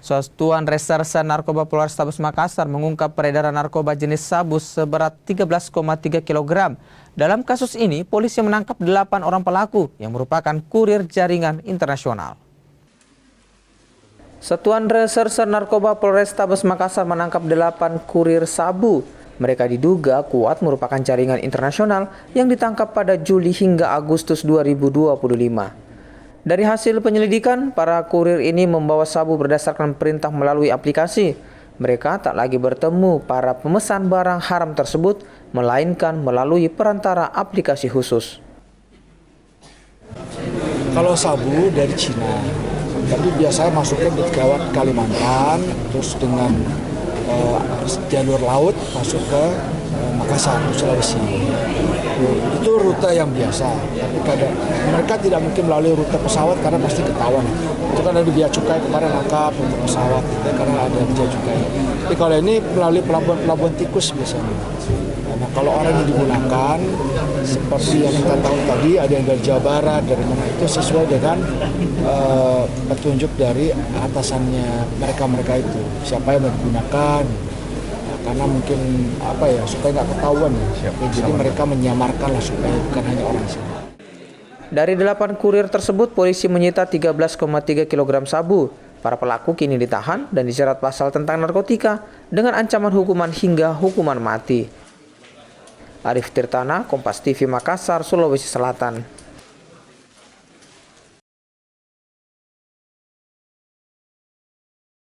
Satuan Reserse Narkoba Polrestabes Makassar mengungkap peredaran narkoba jenis sabu seberat 13,3 kg. Dalam kasus ini, polisi menangkap 8 orang pelaku yang merupakan kurir jaringan internasional. Satuan Reserse Narkoba Polrestabes Makassar menangkap 8 kurir sabu. Mereka diduga kuat merupakan jaringan internasional yang ditangkap pada Juli hingga Agustus 2025. Dari hasil penyelidikan, para kurir ini membawa sabu berdasarkan perintah melalui aplikasi. Mereka tak lagi bertemu para pemesan barang haram tersebut, melainkan melalui perantara aplikasi khusus. Kalau sabu dari Cina, tapi biasanya masuknya di Kalimantan, terus dengan jalur laut masuk ke Makassar, Sulawesi. Itu rute yang biasa, tapi kadang mereka tidak mungkin melalui rute pesawat karena pasti ketahuan. Itu kan ada bea cukai kemarin angkap untuk pesawat, karena ada bea cukai. Tapi kalau ini melalui pelabuhan tikus biasanya. Nah, kalau orang yang digunakan seperti yang kita tahu tadi, ada yang dari Jawa Barat, dari mana itu sesuai dengan petunjuk dari atasannya mereka itu, siapa yang digunakan. Karena mungkin supaya nggak ketahuan jadi mereka menyamarkan lah supaya bukan hanya orang sini. Dari 8 kurir tersebut, polisi menyita 13,3 kg sabu. Para pelaku kini ditahan dan dijerat pasal tentang narkotika dengan ancaman hukuman hingga hukuman mati. Arif Tirtana, Kompas TV Makassar, Sulawesi Selatan.